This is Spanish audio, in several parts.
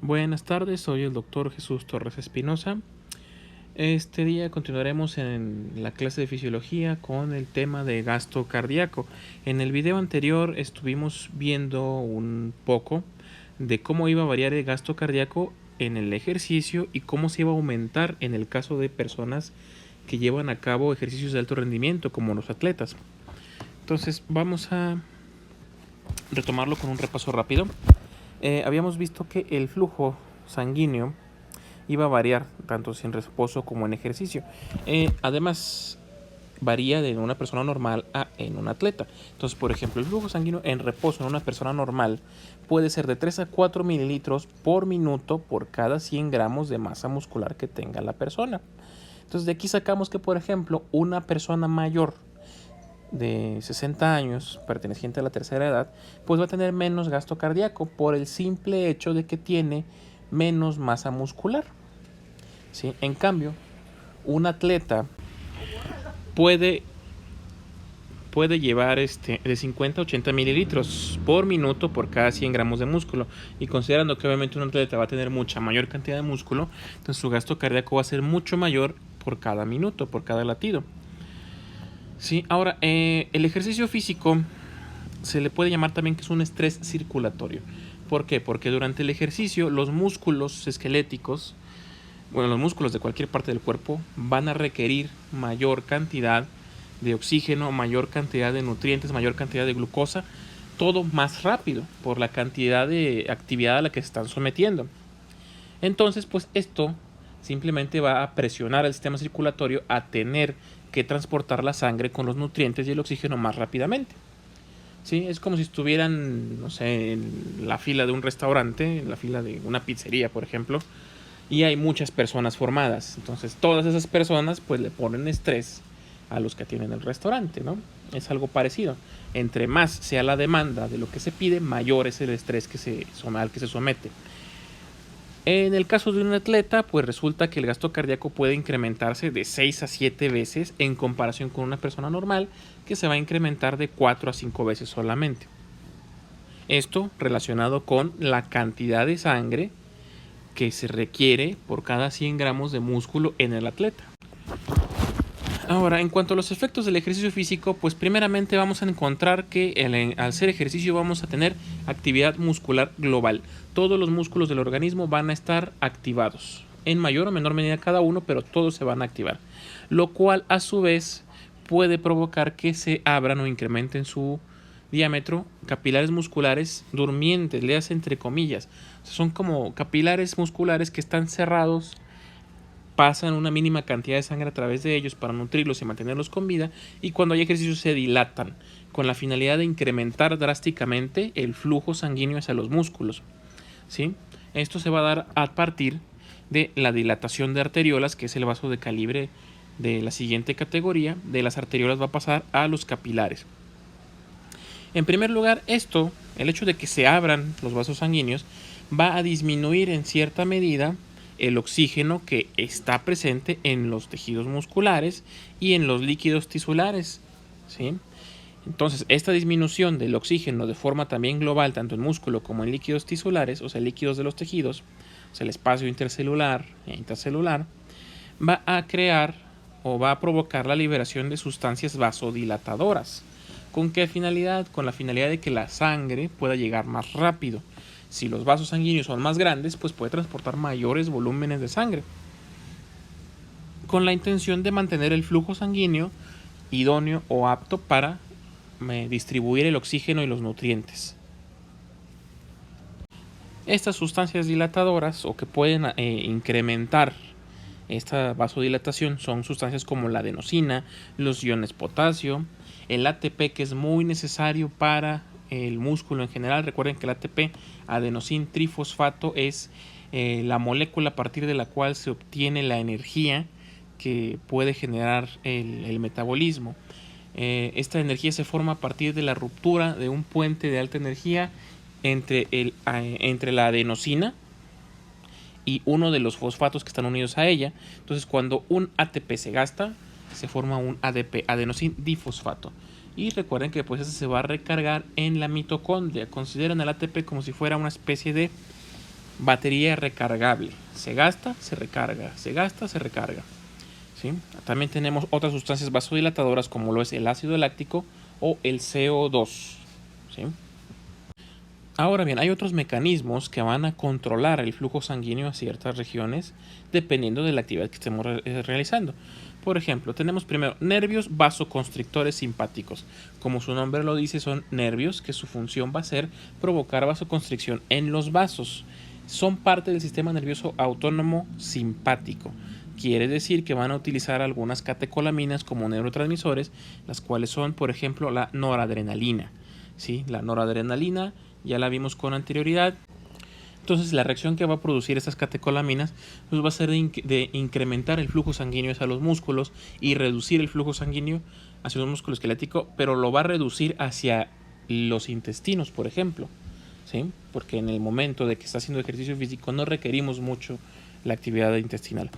Buenas tardes, soy el doctor Jesús Torres Espinosa. Este día continuaremos en la clase de fisiología con el tema de gasto cardíaco. En el video anterior estuvimos viendo un poco de cómo iba a variar el gasto cardíaco en el ejercicio y cómo se iba a aumentar en el caso de personas que llevan a cabo ejercicios de alto rendimiento, como los atletas. Entonces vamos a retomarlo con un repaso rápido. Habíamos visto que el flujo sanguíneo iba a variar tanto sin reposo como en ejercicio. Además, varía de una persona normal a en un atleta. Entonces, por ejemplo, el flujo sanguíneo en reposo en una persona normal puede ser de 3 a 4 mililitros por minuto por cada 100 gramos de masa muscular que tenga la persona. Entonces, de aquí sacamos que, por ejemplo, una persona mayor de 60 años, perteneciente a la tercera edad, pues va a tener menos gasto cardíaco por el simple hecho de que tiene menos masa muscular. ¿Sí? En cambio, un atleta puede llevar de 50 a 80 mililitros por minuto por cada 100 gramos de músculo. Y considerando que obviamente un atleta va a tener mucha mayor cantidad de músculo, entonces su gasto cardíaco va a ser mucho mayor por cada minuto, por cada latido. Sí, ahora, el ejercicio físico se le puede llamar también que es un estrés circulatorio. ¿Por qué? Porque durante el ejercicio los músculos esqueléticos, los músculos de cualquier parte del cuerpo van a requerir mayor cantidad de oxígeno, mayor cantidad de nutrientes, mayor cantidad de glucosa, todo más rápido por la cantidad de actividad a la que se están sometiendo. Entonces, pues esto simplemente va a presionar al sistema circulatorio a tener que transportar la sangre con los nutrientes y el oxígeno más rápidamente. ¿Sí? Es como si estuvieran, no sé, en la fila de un restaurante, en la fila de una pizzería, por ejemplo, y hay muchas personas formadas. Entonces, todas esas personas pues le ponen estrés a los que tienen el restaurante, ¿no? Es algo parecido. Entre más sea la demanda de lo que se pide, mayor es el estrés al que se somete. En el caso de un atleta, pues resulta que el gasto cardíaco puede incrementarse de 6 a 7 veces en comparación con una persona normal, que se va a incrementar de 4 a 5 veces solamente. Esto relacionado con la cantidad de sangre que se requiere por cada 100 gramos de músculo en el atleta. Ahora, en cuanto a los efectos del ejercicio físico, pues primeramente vamos a encontrar que al hacer ejercicio vamos a tener actividad muscular global. Todos los músculos del organismo van a estar activados, en mayor o menor medida cada uno, pero todos se van a activar. Lo cual a su vez puede provocar que se abran o incrementen su diámetro capilares musculares durmientes, le hace entre comillas. O sea, son como capilares musculares que están cerrados, pasan una mínima cantidad de sangre a través de ellos para nutrirlos y mantenerlos con vida, y cuando hay ejercicio se dilatan con la finalidad de incrementar drásticamente el flujo sanguíneo hacia los músculos. ¿Sí? Esto se va a dar a partir de la dilatación de arteriolas, que es el vaso de calibre de la siguiente categoría. De las arteriolas va a pasar a los capilares. En primer lugar, el hecho de que se abran los vasos sanguíneos, va a disminuir en cierta medida el oxígeno que está presente en los tejidos musculares y en los líquidos tisulares, ¿sí? Entonces, esta disminución del oxígeno de forma también global, tanto en músculo como en líquidos tisulares, o sea, líquidos de los tejidos, o sea, el espacio intercelular e intracelular, va a crear o va a provocar la liberación de sustancias vasodilatadoras. ¿Con qué finalidad? Con la finalidad de que la sangre pueda llegar más rápido. Si los vasos sanguíneos son más grandes, pues puede transportar mayores volúmenes de sangre, con la intención de mantener el flujo sanguíneo idóneo o apto para distribuir el oxígeno y los nutrientes. Estas sustancias dilatadoras o que pueden incrementar esta vasodilatación son sustancias como la adenosina, los iones potasio, el ATP, que es muy necesario para el músculo en general. Recuerden que el ATP, adenosín trifosfato, es la molécula a partir de la cual se obtiene la energía que puede generar el metabolismo. Esta energía se forma a partir de la ruptura de un puente de alta energía entre la adenosina y uno de los fosfatos que están unidos a ella. Entonces, cuando un ATP se gasta, se forma un ADP, adenosín difosfato. Y recuerden que pues ese se va a recargar en la mitocondria. Consideren el ATP como si fuera una especie de batería recargable. Se gasta, se recarga, se gasta, se recarga. ¿Sí? También tenemos otras sustancias vasodilatadoras como lo es el ácido láctico o el CO2. ¿Sí? Ahora bien, hay otros mecanismos que van a controlar el flujo sanguíneo a ciertas regiones dependiendo de la actividad que estemos realizando. Por ejemplo, tenemos primero nervios vasoconstrictores simpáticos. Como su nombre lo dice, son nervios que su función va a ser provocar vasoconstricción en los vasos. Son parte del sistema nervioso autónomo simpático. Quiere decir que van a utilizar algunas catecolaminas como neurotransmisores, las cuales son, por ejemplo, la noradrenalina. ¿Sí? La noradrenalina ya la vimos con anterioridad. Entonces la reacción que va a producir estas catecolaminas pues va a ser de incrementar el flujo sanguíneo hacia los músculos y reducir el flujo sanguíneo hacia los músculos esqueléticos, pero lo va a reducir hacia los intestinos, por ejemplo. ¿Sí? Porque en el momento de que está haciendo ejercicio físico no requerimos mucho la actividad intestinal.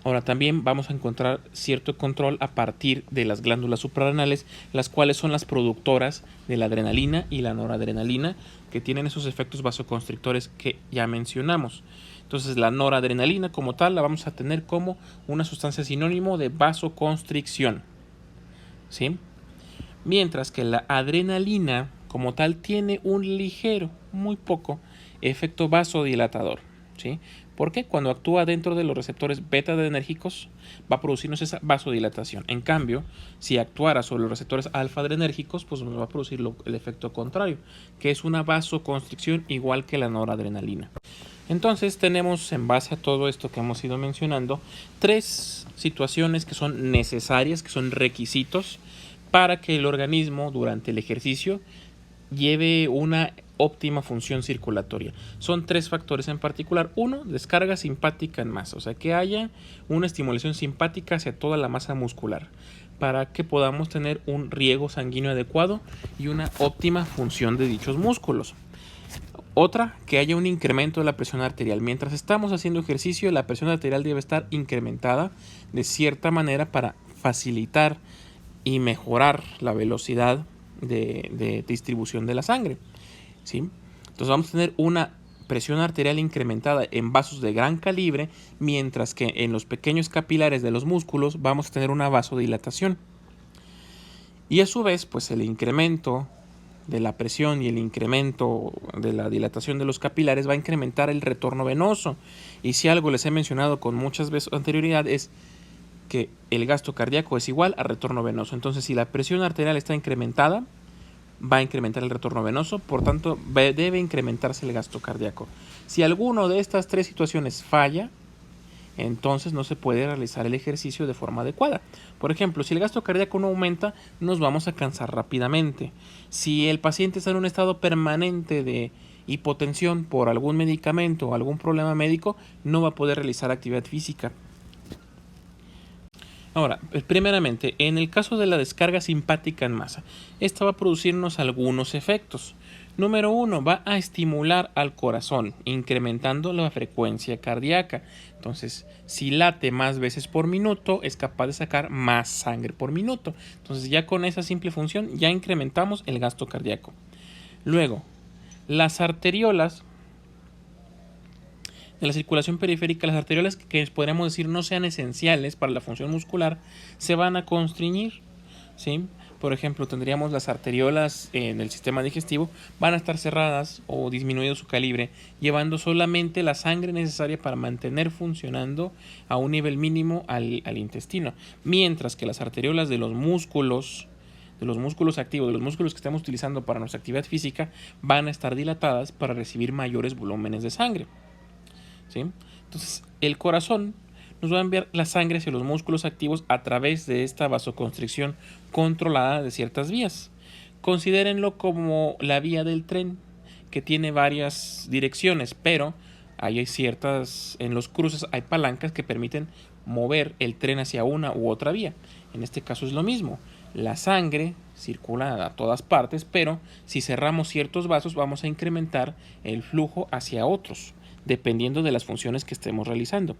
Ahora también vamos a encontrar cierto control a partir de las glándulas suprarrenales, las cuales son las productoras de la adrenalina y la noradrenalina, que tienen esos efectos vasoconstrictores que ya mencionamos. Entonces la noradrenalina como tal la vamos a tener como una sustancia sinónimo de vasoconstricción. ¿Sí? Mientras que la adrenalina como tal tiene un ligero, muy poco, efecto vasodilatador. ¿Sí? Porque cuando actúa dentro de los receptores beta adrenérgicos va a producirnos esa vasodilatación. En cambio, si actuara sobre los receptores alfa adrenérgicos, pues nos va a producir el efecto contrario, que es una vasoconstricción igual que la noradrenalina. Entonces tenemos, en base a todo esto que hemos ido mencionando, tres situaciones que son necesarias, que son requisitos para que el organismo durante el ejercicio lleve una óptima función circulatoria. Son tres factores en particular. Uno, descarga simpática en masa, o sea que haya una estimulación simpática hacia toda la masa muscular para que podamos tener un riego sanguíneo adecuado y una óptima función de dichos músculos. Otra, que haya un incremento de la presión arterial. Mientras estamos haciendo ejercicio, la presión arterial debe estar incrementada de cierta manera para facilitar y mejorar la velocidad de distribución de la sangre. ¿Sí? Entonces vamos a tener una presión arterial incrementada en vasos de gran calibre, mientras que en los pequeños capilares de los músculos vamos a tener una vasodilatación. Y a su vez, pues el incremento de la presión y el incremento de la dilatación de los capilares va a incrementar el retorno venoso. Y si algo les he mencionado con muchas veces anterioridad es que el gasto cardíaco es igual a retorno venoso. Entonces, si la presión arterial está incrementada, va a incrementar el retorno venoso, por tanto debe incrementarse el gasto cardíaco. Si alguno de estas tres situaciones falla, entonces no se puede realizar el ejercicio de forma adecuada. Por ejemplo, si el gasto cardíaco no aumenta, nos vamos a cansar rápidamente. Si el paciente está en un estado permanente de hipotensión por algún medicamento o algún problema médico, no va a poder realizar actividad física. Ahora, primeramente, en el caso de la descarga simpática en masa, esta va a producirnos algunos efectos. Número 1, va a estimular al corazón, incrementando la frecuencia cardíaca. Entonces, si late más veces por minuto, es capaz de sacar más sangre por minuto. Entonces, ya con esa simple función, ya incrementamos el gasto cardíaco. Luego, las arteriolas de la circulación periférica, las arteriolas que podríamos decir no sean esenciales para la función muscular, se van a constriñir, ¿sí? Por ejemplo, tendríamos las arteriolas en el sistema digestivo, van a estar cerradas o disminuido su calibre, llevando solamente la sangre necesaria para mantener funcionando a un nivel mínimo al intestino, mientras que las arteriolas de los músculos activos, de los músculos que estamos utilizando para nuestra actividad física, van a estar dilatadas para recibir mayores volúmenes de sangre. ¿Sí? Entonces, el corazón nos va a enviar la sangre hacia los músculos activos a través de esta vasoconstricción controlada de ciertas vías. Considérenlo como la vía del tren, que tiene varias direcciones, pero hay ciertas, en los cruces hay palancas que permiten mover el tren hacia una u otra vía. En este caso es lo mismo. La sangre circula a todas partes, pero si cerramos ciertos vasos vamos a incrementar el flujo hacia otros, dependiendo de las funciones que estemos realizando.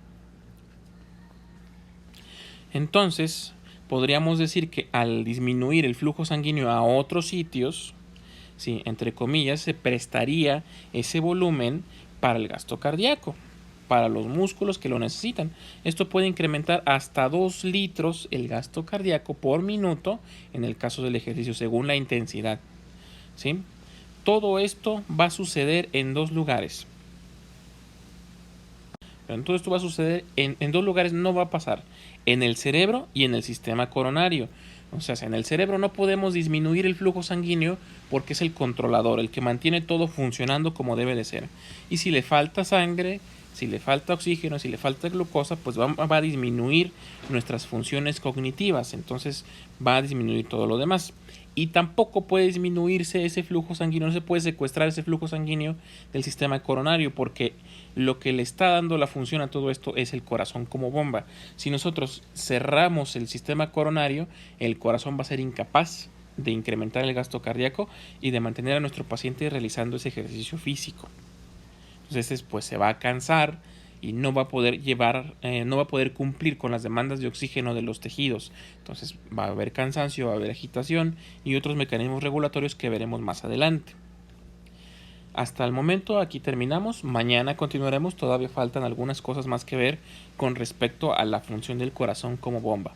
Entonces, podríamos decir que al disminuir el flujo sanguíneo a otros sitios, ¿sí?, entre comillas, se prestaría ese volumen para el gasto cardíaco, para los músculos que lo necesitan. Esto puede incrementar hasta 2 litros el gasto cardíaco por minuto en el caso del ejercicio, según la intensidad, ¿sí? Todo esto va a suceder en 2 lugares. Pero todo esto va a suceder en 2 lugares, no va a pasar en el cerebro y en el sistema coronario. O sea, en el cerebro no podemos disminuir el flujo sanguíneo porque es el controlador, el que mantiene todo funcionando como debe de ser. Y si le falta sangre, si le falta oxígeno, si le falta glucosa, pues va a disminuir nuestras funciones cognitivas. Entonces va a disminuir todo lo demás. Y tampoco puede disminuirse ese flujo sanguíneo, no se puede secuestrar ese flujo sanguíneo del sistema coronario, porque lo que le está dando la función a todo esto es el corazón como bomba. Si nosotros cerramos el sistema coronario, el corazón va a ser incapaz de incrementar el gasto cardíaco y de mantener a nuestro paciente realizando ese ejercicio físico. Entonces, pues se va a cansar y no va a poder no va a poder cumplir con las demandas de oxígeno de los tejidos. Entonces va a haber cansancio, va a haber agitación y otros mecanismos regulatorios que veremos más adelante. Hasta el momento aquí terminamos. Mañana continuaremos. Todavía faltan algunas cosas más que ver con respecto a la función del corazón como bomba.